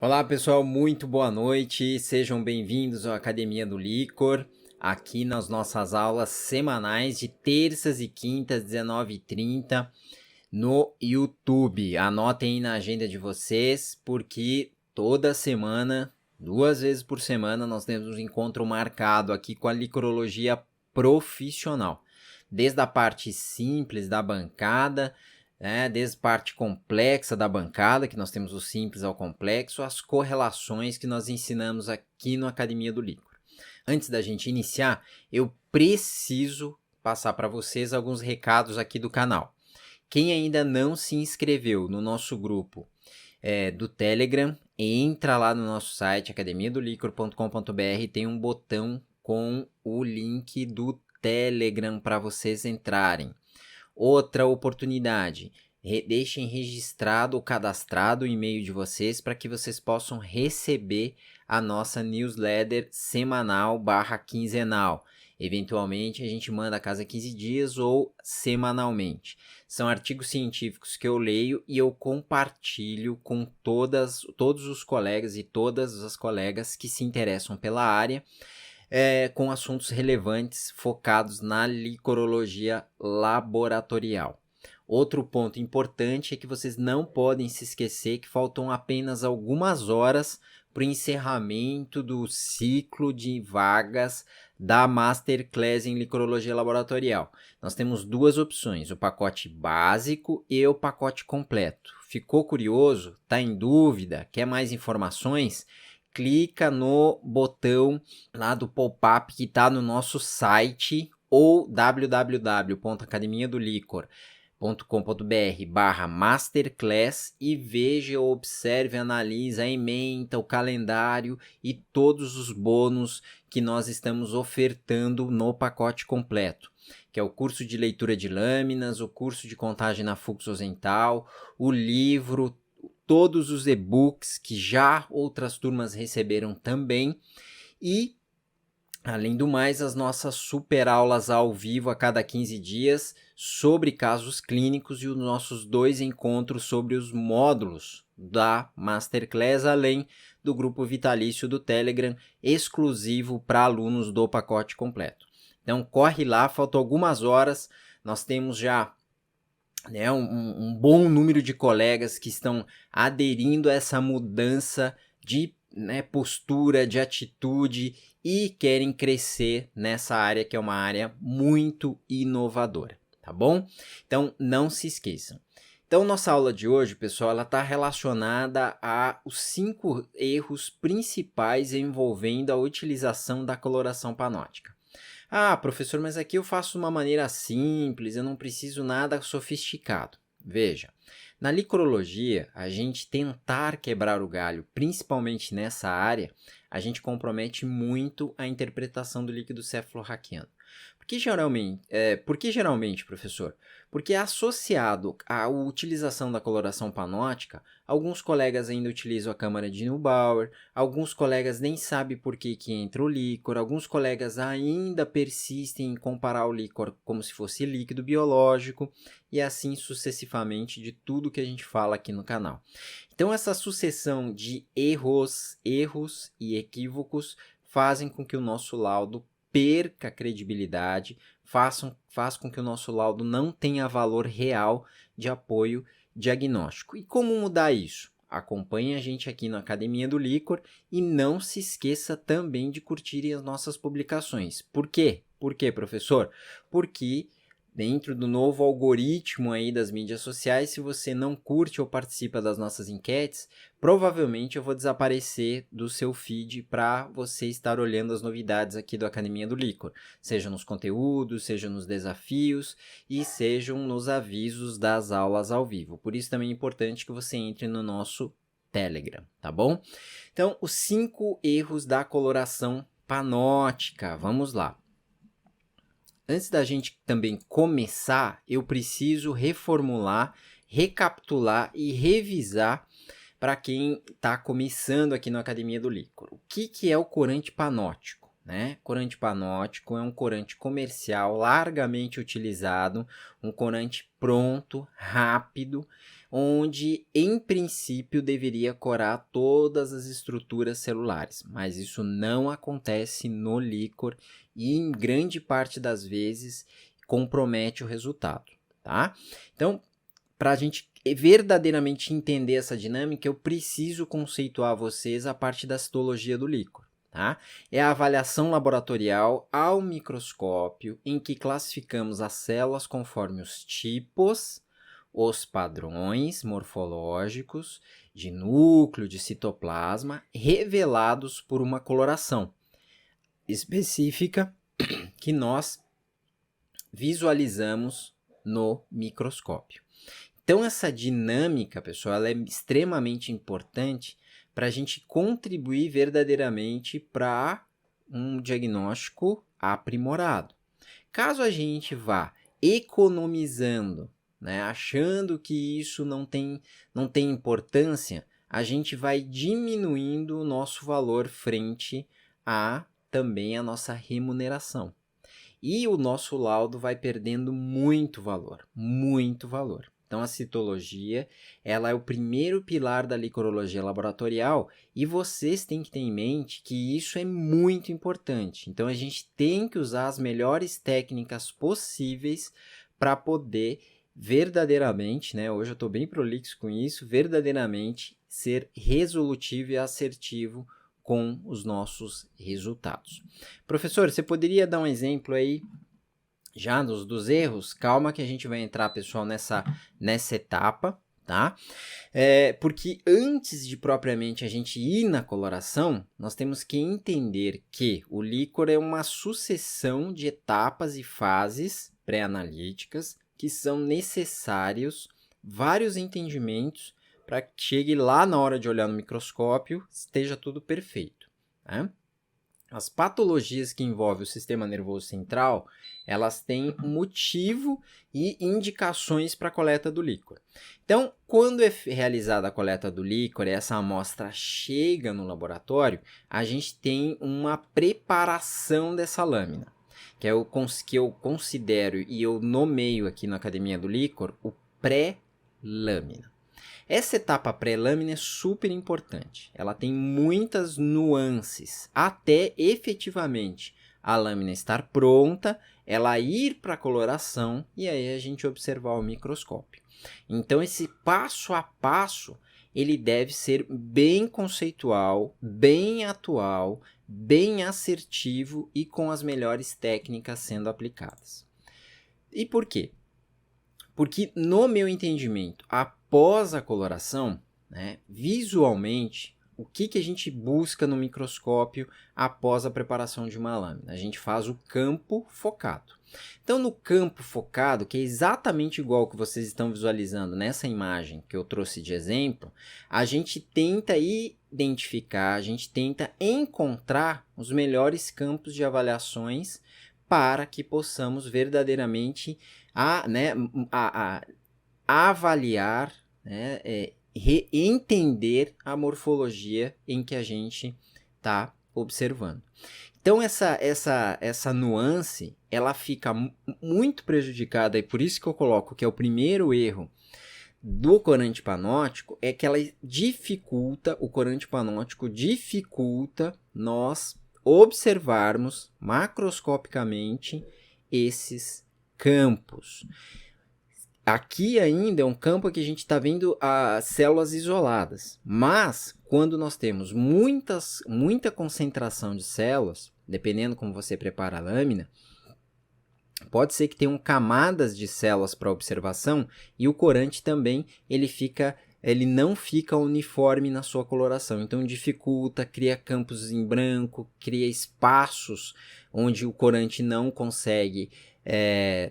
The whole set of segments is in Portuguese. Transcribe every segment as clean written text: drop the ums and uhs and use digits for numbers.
Olá pessoal, muito boa noite, sejam bem-vindos à Academia do Licor, aqui nas nossas aulas semanais de terças e quintas, 19h30, no YouTube. Anotem aí na agenda de vocês, porque toda semana, 2 vezes por semana, nós temos um encontro marcado aqui com a licorologia profissional. Desde a parte simples da bancada, desde a parte complexa da bancada, que nós temos o simples ao complexo, as correlações que nós ensinamos aqui no Academia do Licor. Antes da gente iniciar, eu preciso passar para vocês alguns recados aqui do canal. Quem ainda não se inscreveu no nosso grupo do Telegram, entra lá no nosso site academiadolicor.com.br, tem um botão com o link do Telegram para vocês entrarem. Outra oportunidade, deixem registrado ou cadastrado o e-mail de vocês para que vocês possam receber a nossa newsletter semanal/quinzenal. Eventualmente a gente manda a cada 15 dias ou semanalmente. São artigos científicos que eu leio e eu compartilho com todos os colegas e todas as colegas que se interessam pela área, com assuntos relevantes focados na licorologia laboratorial. Outro ponto importante é que vocês não podem se esquecer que faltam apenas algumas horas para o encerramento do ciclo de vagas da Masterclass em Licorologia Laboratorial. Nós temos duas opções, o pacote básico e o pacote completo. Ficou curioso? Está em dúvida? Quer mais informações? Clica no botão lá do pop-up que está no nosso site ou www.academiadolicor.com.br/masterclass e veja, observe, analise a ementa, o calendário e todos os bônus que nós estamos ofertando no pacote completo, que é o curso de leitura de lâminas, o curso de contagem na fluxozental, o livro, todos os e-books que já outras turmas receberam também e, além do mais, as nossas super aulas ao vivo a cada 15 dias sobre casos clínicos e os nossos 2 encontros sobre os módulos da Masterclass, além do grupo vitalício do Telegram, exclusivo para alunos do pacote completo. Então corre lá, faltam algumas horas, nós temos já um bom número de colegas que estão aderindo a essa mudança de postura, de atitude e querem crescer nessa área que é uma área muito inovadora, tá bom? Então não se esqueçam. Então nossa aula de hoje, pessoal, ela está relacionada aos 5 erros principais envolvendo a utilização da coloração panótica. Ah, professor, mas aqui eu faço de uma maneira simples, eu não preciso nada sofisticado. Veja, na licorologia, a gente tentar quebrar o galho, principalmente nessa área, a gente compromete muito a interpretação do líquido cefalorraquiano. Por que geralmente, professor? Porque associado à utilização da coloração panótica, alguns colegas ainda utilizam a câmara de Neubauer, alguns colegas nem sabem por que entra o líquor, alguns colegas ainda persistem em comparar o líquor como se fosse líquido biológico, e assim sucessivamente de tudo que a gente fala aqui no canal. Então essa sucessão de erros e equívocos fazem com que o nosso laudo perca credibilidade, faz com que o nosso laudo não tenha valor real de apoio diagnóstico. E como mudar isso? Acompanhe a gente aqui na Academia do Licor e não se esqueça também de curtirem as nossas publicações. Por quê? Por quê, professor? Porque dentro do novo algoritmo aí das mídias sociais, se você não curte ou participa das nossas enquetes, provavelmente eu vou desaparecer do seu feed para você estar olhando as novidades aqui do Academia do Licor, seja nos conteúdos, seja nos desafios e sejam nos avisos das aulas ao vivo. Por isso também é importante que você entre no nosso Telegram, tá bom? Então, os 5 erros da coloração panótica, vamos lá. Antes da gente também começar, eu preciso reformular, recapitular e revisar para quem está começando aqui na Academia do Licor. O que é o corante panótico? Corante panótico é um corante comercial largamente utilizado, um corante pronto, rápido, onde, em princípio, deveria corar todas as estruturas celulares, mas isso não acontece no líquor e, em grande parte das vezes, compromete o resultado, tá? Então, para a gente verdadeiramente entender essa dinâmica, eu preciso conceituar a vocês a parte da citologia do líquor. Tá? É a avaliação laboratorial ao microscópio em que classificamos as células conforme os tipos, os padrões morfológicos de núcleo, de citoplasma, revelados por uma coloração específica que nós visualizamos no microscópio. Então, essa dinâmica, pessoal, ela é extremamente importante para a gente contribuir verdadeiramente para um diagnóstico aprimorado. Caso a gente vá economizando, né, achando que isso não tem importância, a gente vai diminuindo o nosso valor frente a também a nossa remuneração. E o nosso laudo vai perdendo muito valor, muito valor. Então, a citologia, ela é o primeiro pilar da licorologia laboratorial e vocês têm que ter em mente que isso é muito importante. Então, a gente tem que usar as melhores técnicas possíveis para poder verdadeiramente, né, hoje eu estou bem prolixo com isso, verdadeiramente ser resolutivo e assertivo com os nossos resultados. Professor, você poderia dar um exemplo aí já dos erros? Calma que a gente vai entrar, pessoal, nessa etapa, tá? Porque antes de propriamente a gente ir na coloração, nós temos que entender que o líquor é uma sucessão de etapas e fases pré-analíticas que são necessários vários entendimentos para que chegue lá na hora de olhar no microscópio, esteja tudo perfeito, né? As patologias que envolvem o sistema nervoso central, elas têm motivo e indicações para a coleta do líquor. Então, quando é realizada a coleta do líquor e essa amostra chega no laboratório, a gente tem uma preparação dessa lâmina, que eu considero e eu nomeio aqui na Academia do Líquor o pré-lâmina. Essa etapa pré-lâmina é super importante, ela tem muitas nuances, até efetivamente a lâmina estar pronta, ela ir para a coloração e aí a gente observar o microscópio. Então esse passo a passo, ele deve ser bem conceitual, bem atual, bem assertivo e com as melhores técnicas sendo aplicadas. E por quê? Porque, no meu entendimento, após a coloração, né, visualmente, o que a gente busca no microscópio após a preparação de uma lâmina? A gente faz o campo focado. Então, no campo focado, que é exatamente igual ao que vocês estão visualizando nessa imagem que eu trouxe de exemplo, a gente tenta identificar, a gente tenta encontrar os melhores campos de avaliações para que possamos verdadeiramente avaliar, né, entender a morfologia em que a gente está observando. Então, essa nuance, ela fica muito prejudicada, e por isso que eu coloco que é o primeiro erro do corante panótico, é que ela o corante panótico dificulta nós observarmos macroscopicamente esses campos. Aqui ainda é um campo que a gente está vendo as células isoladas, mas quando nós temos muita concentração de células, dependendo como você prepara a lâmina, pode ser que tenham camadas de células para observação e o corante também ele não fica uniforme na sua coloração, então dificulta, cria campos em branco, cria espaços onde o corante não consegue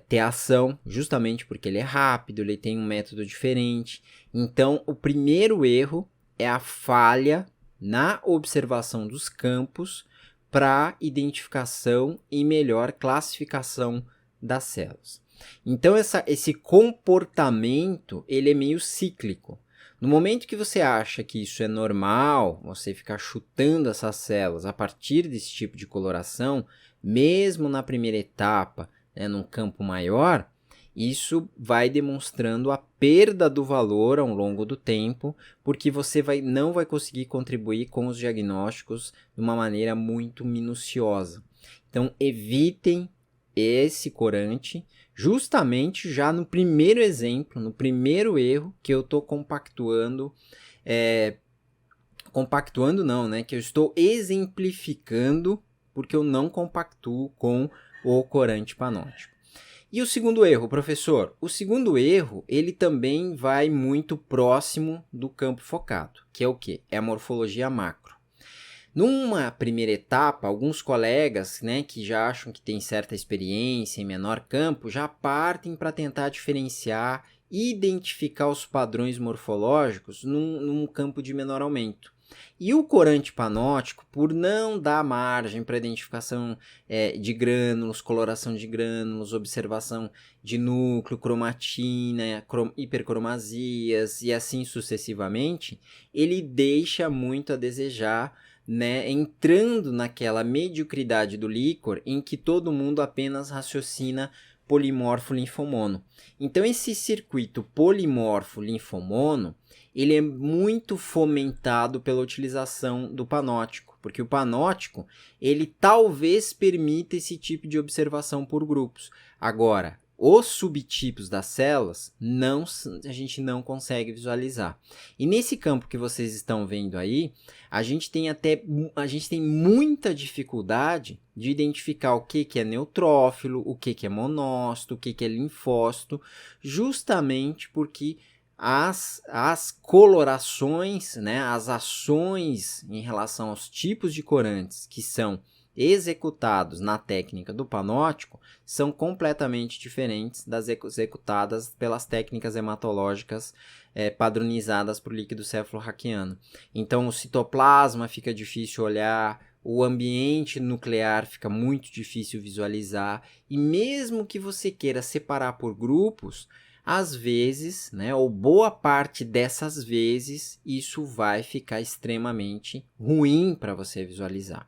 ter ação, justamente porque ele é rápido, ele tem um método diferente. Então, o primeiro erro é a falha na observação dos campos para identificação e melhor classificação das células. Então, esse comportamento ele é meio cíclico. No momento que você acha que isso é normal, você ficar chutando essas células a partir desse tipo de coloração, mesmo na primeira etapa, num campo maior, Isso vai demonstrando a perda do valor ao longo do tempo, porque você não vai conseguir contribuir com os diagnósticos de uma maneira muito minuciosa. Então, evitem esse corante, justamente já no primeiro exemplo, no primeiro erro que eu estou compactuando, que eu estou exemplificando, porque eu não compactuo com o corante panótico. E o segundo erro, professor? O segundo erro, ele também vai muito próximo do campo focado, que é o quê? É a morfologia macro. Numa primeira etapa, alguns colegas, né, que já acham que têm certa experiência em menor campo, já partem para tentar diferenciar e identificar os padrões morfológicos num campo de menor aumento. E o corante panótico, por não dar margem para identificação de grânulos, coloração de grânulos, observação de núcleo, cromatina, hipercromasias e assim sucessivamente, ele deixa muito a desejar, né, entrando naquela mediocridade do líquor em que todo mundo apenas raciocina polimorfo linfomono. Então esse circuito polimorfo linfomono, ele é muito fomentado pela utilização do panótico, porque o panótico, ele talvez permita esse tipo de observação por grupos. Agora, os subtipos das células, a gente não consegue visualizar. E nesse campo que vocês estão vendo aí, a gente tem muita dificuldade de identificar o que é neutrófilo, o que é monócito, o que é linfócito, justamente porque as colorações, né, as ações em relação aos tipos de corantes que são executados na técnica do panótico são completamente diferentes das executadas pelas técnicas hematológicas padronizadas para o líquido cefalorraquiano. Então o citoplasma fica difícil olhar, o ambiente nuclear fica muito difícil visualizar, e mesmo que você queira separar por grupos, às vezes, né, ou boa parte dessas vezes, isso vai ficar extremamente ruim para você visualizar.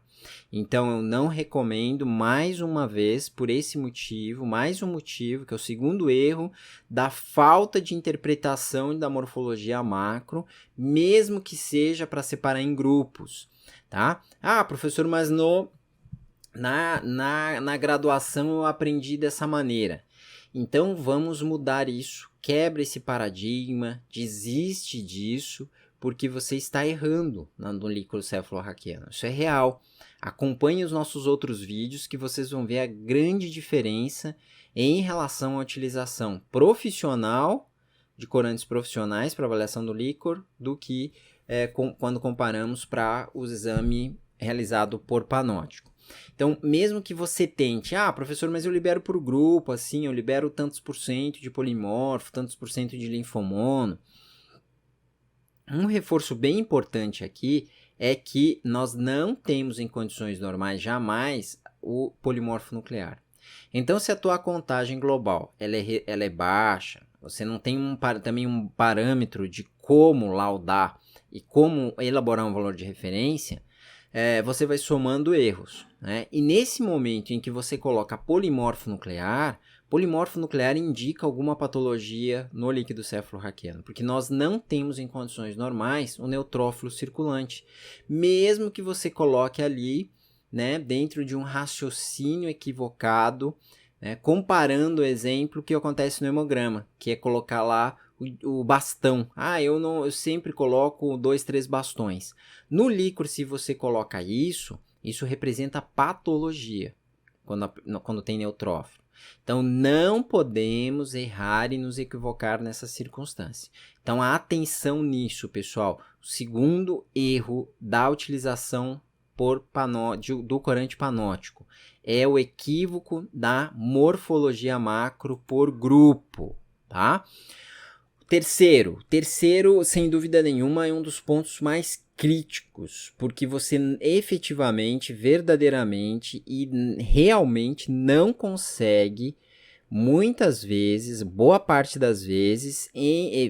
Então eu não recomendo, mais uma vez, por esse motivo, mais um motivo, que é o segundo erro, da falta de interpretação da morfologia macro, mesmo que seja para separar em grupos, tá? Ah, professor, mas na graduação eu aprendi dessa maneira. Então vamos mudar isso, quebra esse paradigma, desiste disso, porque você está errando no líquido cefalorraquiano. Isso é real. Acompanhe os nossos outros vídeos que vocês vão ver a grande diferença em relação à utilização profissional de corantes profissionais para avaliação do líquor do que quando comparamos para o exame realizado por panótico. Então, mesmo que você tente, professor, mas eu libero por grupo, assim, eu libero tantos por cento de polimorfo, tantos por cento de linfomono. Um reforço bem importante aqui é que nós não temos em condições normais jamais o polimorfo nuclear. Então, se a tua contagem global ela é baixa, você não tem também um parâmetro de como laudar e como elaborar um valor de referência, você vai somando erros, né? E nesse momento em que você coloca polimorfo nuclear indica alguma patologia no líquido cefalorraquiano, porque nós não temos em condições normais o neutrófilo circulante, mesmo que você coloque ali, né, dentro de um raciocínio equivocado, né, comparando o exemplo que acontece no hemograma, que é colocar lá o bastão. Eu sempre coloco 2, 3 bastões. No líquor, se você coloca isso representa patologia quando tem neutrófilo. Então, não podemos errar e nos equivocar nessa circunstância. Então, atenção nisso, pessoal. O segundo erro da utilização do corante panótico é o equívoco da morfologia macro por grupo, tá? Terceiro, sem dúvida nenhuma, é um dos pontos mais críticos, porque você efetivamente, verdadeiramente e realmente não consegue, muitas vezes, boa parte das vezes,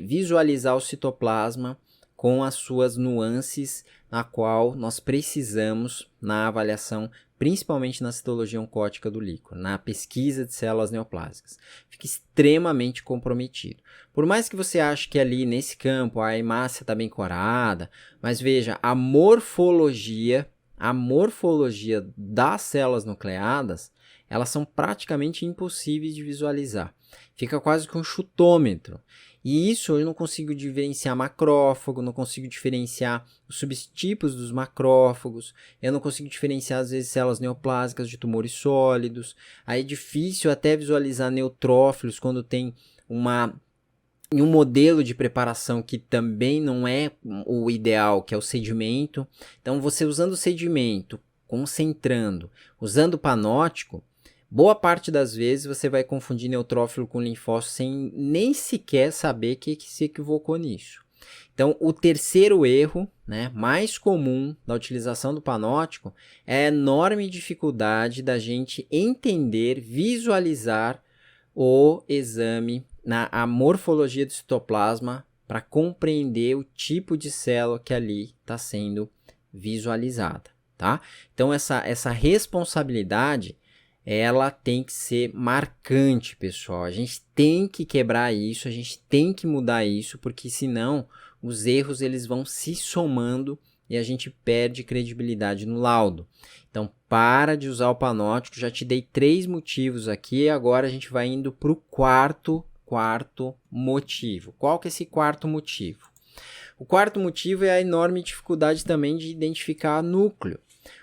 visualizar o citoplasma com as suas nuances na qual nós precisamos na avaliação principalmente na citologia oncótica do líquor, na pesquisa de células neoplásicas. Fica extremamente comprometido. Por mais que você ache que ali nesse campo a hemácia está bem corada, mas veja, a morfologia das células nucleadas, elas são praticamente impossíveis de visualizar. Fica quase que um chutômetro. E isso eu não consigo diferenciar macrófago, não consigo diferenciar os subtipos dos macrófagos, eu não consigo diferenciar, às vezes, células neoplásicas de tumores sólidos. Aí é difícil até visualizar neutrófilos quando tem um modelo de preparação que também não é o ideal, que é o sedimento. Então, você usando o sedimento, concentrando, usando o panótico, boa parte das vezes você vai confundir neutrófilo com linfócito sem nem sequer saber que se equivocou nisso. Então, o terceiro erro, né, mais comum da utilização do panótico é a enorme dificuldade da gente entender, visualizar o exame, a morfologia do citoplasma para compreender o tipo de célula que ali está sendo visualizada, tá? Então, essa responsabilidade ela tem que ser marcante, pessoal. A gente tem que quebrar isso, a gente tem que mudar isso, porque senão os erros eles vão se somando e a gente perde credibilidade no laudo. Então, para de usar o panótico. Já te dei 3 motivos aqui, agora a gente vai indo para o quarto motivo. Qual que é esse quarto motivo? O quarto motivo é a enorme dificuldade também de identificar núcleo.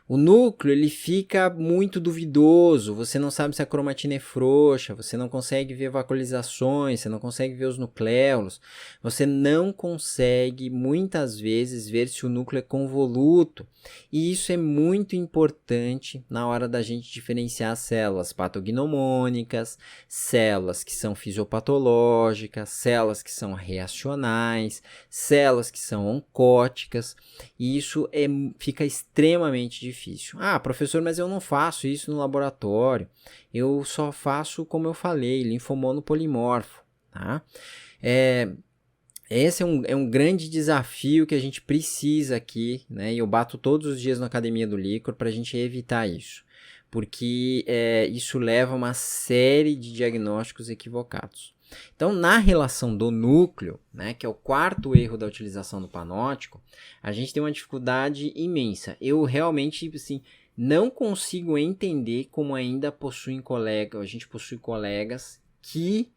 O núcleo ele fica muito duvidoso, você não sabe se a cromatina é frouxa, você não consegue ver vacuolizações, você não consegue ver os nucléolos, você não consegue muitas vezes ver se o núcleo é convoluto. E isso é muito importante na hora da gente diferenciar células patognomônicas, células que são fisiopatológicas, células que são reacionais, células que são oncóticas, e isso fica extremamente difícil. Ah, professor, mas eu não faço isso no laboratório, eu só faço, como eu falei, linfomono polimorfo, tá? Esse é um grande desafio que a gente precisa aqui, né? E eu bato todos os dias na Academia do Líquor para a gente evitar isso, porque isso leva a uma série de diagnósticos equivocados. Então, na relação do núcleo, né, que é o quarto erro da utilização do panótico, a gente tem uma dificuldade imensa. Eu realmente, assim, não consigo entender como ainda a gente possui colegas que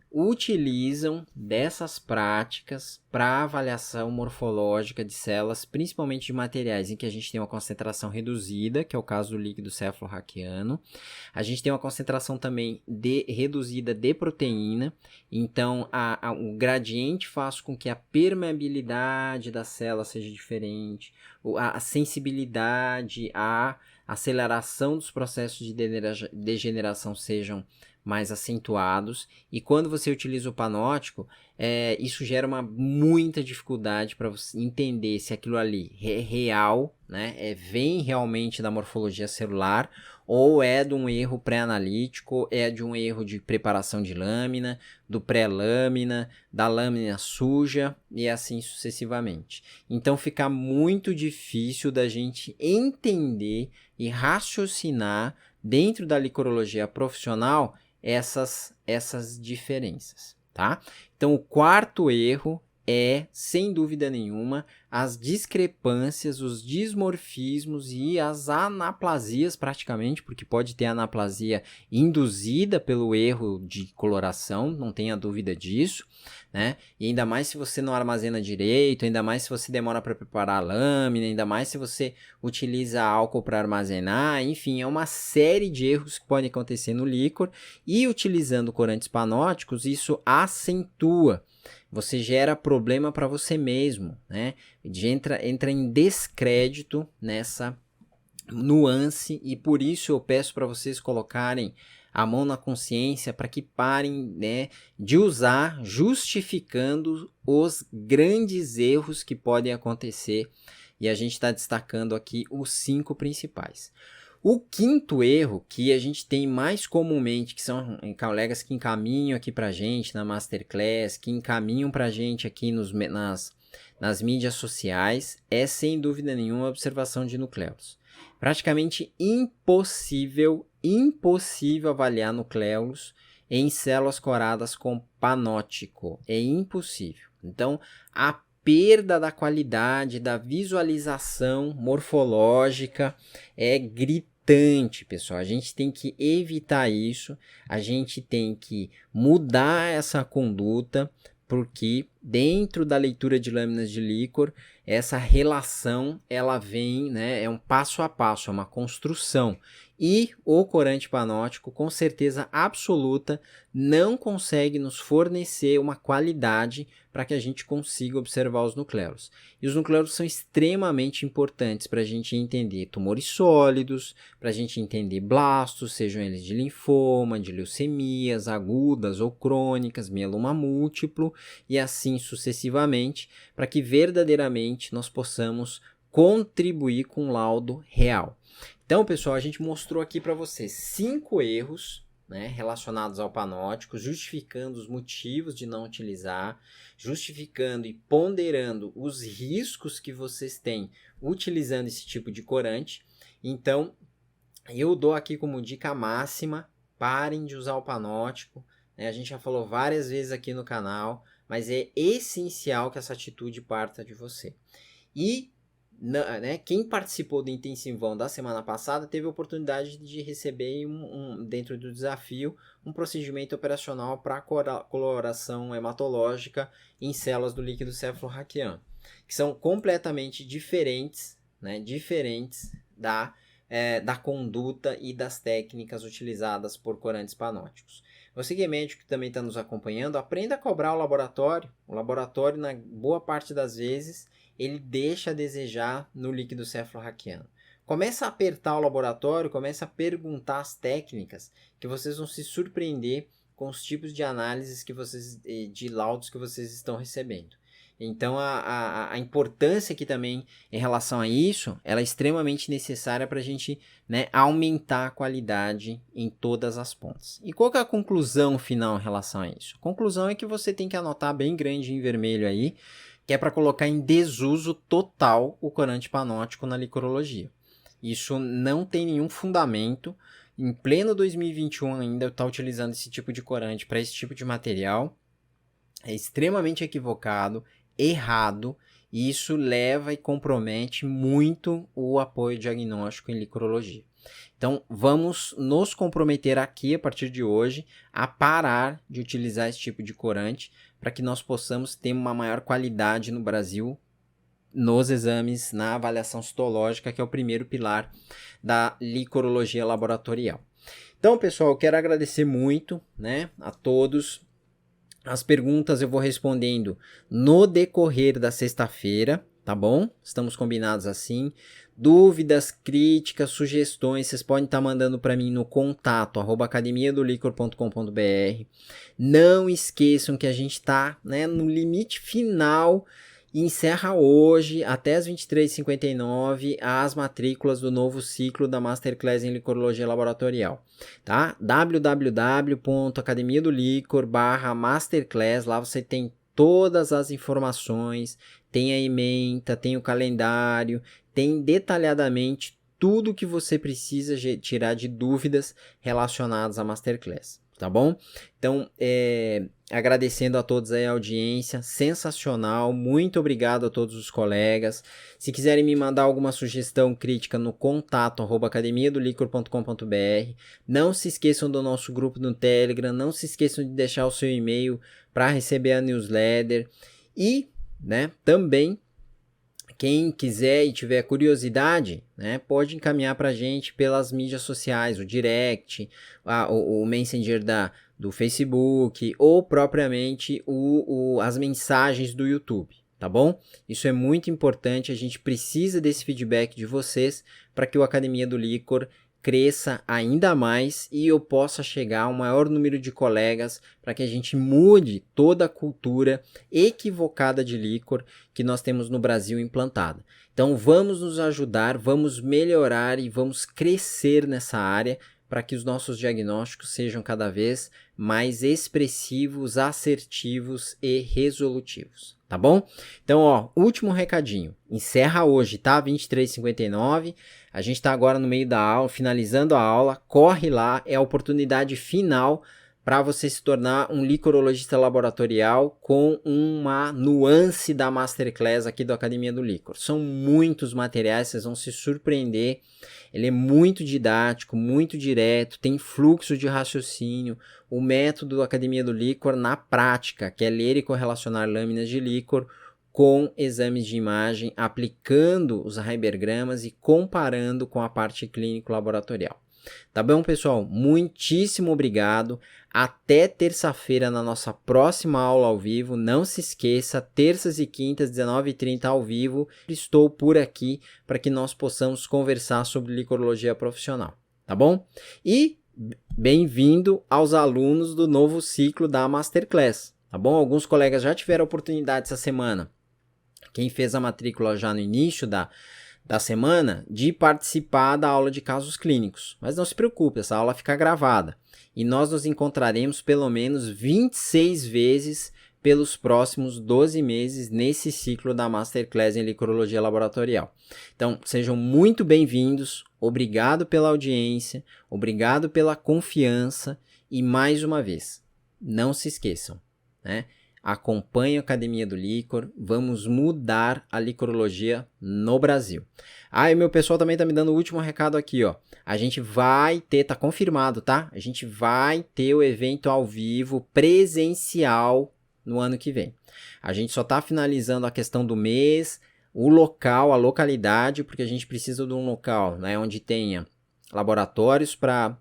utilizam dessas práticas para avaliação morfológica de células, principalmente de materiais em que a gente tem uma concentração reduzida, que é o caso do líquido cefalorraquiano. A gente tem uma concentração também reduzida de proteína, então o gradiente faz com que a permeabilidade da célula seja diferente, a sensibilidade, a aceleração dos processos de degeneração sejam mais acentuados, e quando você utiliza o panótico, isso gera muita dificuldade para você entender se aquilo ali é real, né? Vem realmente da morfologia celular, ou é de um erro pré-analítico, é de um erro de preparação de lâmina, do pré-lâmina, da lâmina suja e assim sucessivamente. Então fica muito difícil da gente entender e raciocinar dentro da licorologia profissional essas diferenças, tá? Então, o quarto erro é, sem dúvida nenhuma, as discrepâncias, os dismorfismos e as anaplasias praticamente, porque pode ter anaplasia induzida pelo erro de coloração, não tenha dúvida disso, né? E ainda mais se você não armazena direito, ainda mais se você demora para preparar a lâmina, ainda mais se você utiliza álcool para armazenar, enfim, é uma série de erros que podem acontecer no líquor, e utilizando corantes panóticos, isso acentua. Você gera problema para você mesmo, né? Entra em descrédito nessa nuance, e por isso eu peço para vocês colocarem a mão na consciência para que parem, né, de usar, justificando os grandes erros que podem acontecer, e a gente está destacando aqui os 5 principais. O quinto erro, que a gente tem mais comumente, que são colegas que encaminham aqui pra gente na Masterclass, que encaminham pra gente aqui nas nas mídias sociais é, sem dúvida nenhuma, a observação de nucleolos. Praticamente impossível avaliar nucleolos em células coradas com panótico. É impossível. Então, a perda da qualidade da visualização morfológica é gritante, pessoal. A gente tem que evitar isso, a gente tem que mudar essa conduta, porque dentro da leitura de lâminas de líquor, essa relação ela vem, né, é um passo a passo, é uma construção. E o corante panótico, com certeza absoluta, não consegue nos fornecer uma qualidade para que a gente consiga observar os nucleolos. E os nucleolos são extremamente importantes para a gente entender tumores sólidos, para a gente entender blastos, sejam eles de linfoma, de leucemias agudas ou crônicas, mieloma múltiplo e assim sucessivamente, para que verdadeiramente nós possamos contribuir com um laudo real. Então, pessoal, a gente mostrou aqui para vocês 5 erros, né, relacionados ao panótico, justificando os motivos de não utilizar, justificando e ponderando os riscos que vocês têm utilizando esse tipo de corante. Então, eu dou aqui como dica máxima, parem de usar o panótico, né? A gente já falou várias vezes aqui no canal, mas é essencial que essa atitude parta de você. E né, quem participou do intensivão da semana passada teve a oportunidade de receber dentro do desafio um procedimento operacional para coloração hematológica em células do líquido cefalorraquiano, que são completamente diferentes, né, diferentes da conduta e das técnicas utilizadas por corantes panóticos. Você que é médico que também está nos acompanhando, aprenda a cobrar o laboratório. O laboratório, na boa parte das vezes, ele deixa a desejar no líquido cefalorraquiano. Começa a apertar o laboratório, começa a perguntar as técnicas, que vocês vão se surpreender com os tipos de análises de laudos que vocês estão recebendo. Então, a importância aqui também em relação a isso, ela é extremamente necessária para a gente, né, aumentar a qualidade em todas as pontas. E qual que é a conclusão final em relação a isso? A conclusão é que você tem que anotar bem grande em vermelho aí, que é para colocar em desuso total o corante panótico na licorologia. Isso não tem nenhum fundamento. Em pleno 2021 ainda eu estou utilizando esse tipo de corante para esse tipo de material. É extremamente equivocado, errado, e isso leva e compromete muito o apoio diagnóstico em licorologia. Então, vamos nos comprometer aqui, a partir de hoje, a parar de utilizar esse tipo de corante para que nós possamos ter uma maior qualidade no Brasil nos exames, na avaliação citológica, que é o primeiro pilar da licorologia laboratorial. Então, pessoal, eu quero agradecer muito, né, a todos. As perguntas eu vou respondendo no decorrer da sexta-feira, tá bom? Estamos combinados assim. Dúvidas, críticas, sugestões, vocês podem estar mandando para mim no contato @academiadolicor.com.br. Não esqueçam que a gente está, né, no limite final e encerra hoje, até as 23h59, as matrículas do novo ciclo da Masterclass em Licorologia Laboratorial, tá? www.academiadolicor.com/masterclass, lá você tem todas as informações, tem a ementa, tem o calendário, tem detalhadamente tudo que você precisa tirar de dúvidas relacionadas à Masterclass. Tá bom? Então, agradecendo a todos aí a audiência, sensacional, muito obrigado a todos os colegas. Se quiserem me mandar alguma sugestão, crítica no contato @academiadolicor.com.br. Não se esqueçam do nosso grupo no Telegram, não se esqueçam de deixar o seu e-mail para receber a newsletter. E, né, também, quem quiser e tiver curiosidade, né, pode encaminhar para a gente pelas mídias sociais, o direct, o messenger do Facebook ou propriamente as mensagens do YouTube, tá bom? Isso é muito importante, a gente precisa desse feedback de vocês para que o Academia do Licor cresça ainda mais e eu possa chegar ao maior número de colegas para que a gente mude toda a cultura equivocada de líquor que nós temos no Brasil implantada. Então vamos nos ajudar, vamos melhorar e vamos crescer nessa área para que os nossos diagnósticos sejam cada vez mais expressivos, assertivos e resolutivos. tá bom? Então, ó, último recadinho. Encerra hoje, tá? 23h59. A gente tá agora no meio da aula, finalizando a aula. Corre lá, é a oportunidade final para você se tornar um licorologista laboratorial com uma nuance da Masterclass aqui do Academia do Licor. São muitos materiais, vocês vão se surpreender. Ele é muito didático, muito direto, tem fluxo de raciocínio, o método Academia do Licor na prática, que é ler e correlacionar lâminas de licor com exames de imagem, aplicando os Heibergramas e comparando com a parte clínico-laboratorial. Tá bom, pessoal? Muitíssimo obrigado. Até terça-feira na nossa próxima aula ao vivo. Não se esqueça, terças e quintas, 19h30 ao vivo. Estou por aqui para que nós possamos conversar sobre licorologia profissional. Tá bom? E bem-vindo aos alunos do novo ciclo da Masterclass. Tá bom? Alguns colegas já tiveram a oportunidade essa semana. Quem fez a matrícula já no início da semana, de participar da aula de casos clínicos. Mas não se preocupe, essa aula fica gravada. E nós nos encontraremos pelo menos 26 vezes pelos próximos 12 meses nesse ciclo da Masterclass em Licorologia Laboratorial. Então, sejam muito bem-vindos, obrigado pela audiência, obrigado pela confiança e, mais uma vez, não se esqueçam, né? Acompanhe a Academia do Licor, vamos mudar a licorologia no Brasil. Ah, e meu pessoal também tá me dando o último recado aqui, ó. A gente vai ter, tá confirmado, tá? A gente vai ter o evento ao vivo presencial no ano que vem. A gente só tá finalizando a questão do mês, o local, a localidade, porque a gente precisa de um local, né, onde tenha laboratórios para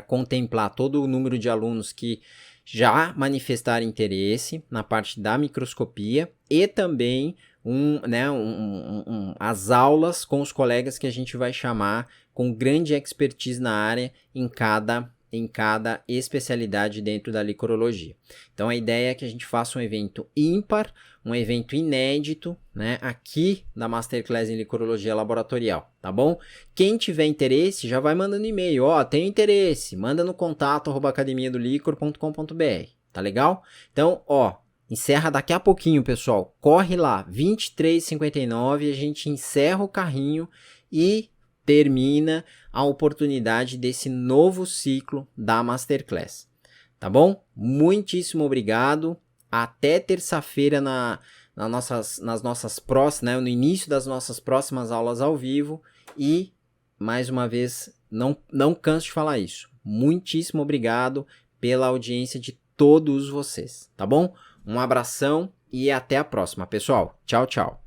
contemplar todo o número de alunos que já manifestar interesse na parte da microscopia e também as aulas com os colegas que a gente vai chamar com grande expertise na área em cada especialidade dentro da licorologia. Então a ideia é que a gente faça um evento ímpar, um evento inédito, né, aqui na Masterclass em Licorologia Laboratorial, tá bom? Quem tiver interesse, já vai mandando e-mail, ó, tenho interesse, manda no contato@academiadolicor.com.br, tá legal? Então, ó, encerra daqui a pouquinho, pessoal, corre lá, 23h59, a gente encerra o carrinho e termina a oportunidade desse novo ciclo da Masterclass, tá bom? Muitíssimo obrigado, até terça-feira nas nossas próximas, né, no início das nossas próximas aulas ao vivo e, mais uma vez, não canso de falar isso, muitíssimo obrigado pela audiência de todos vocês, tá bom? Um abração e até a próxima, pessoal. Tchau, tchau.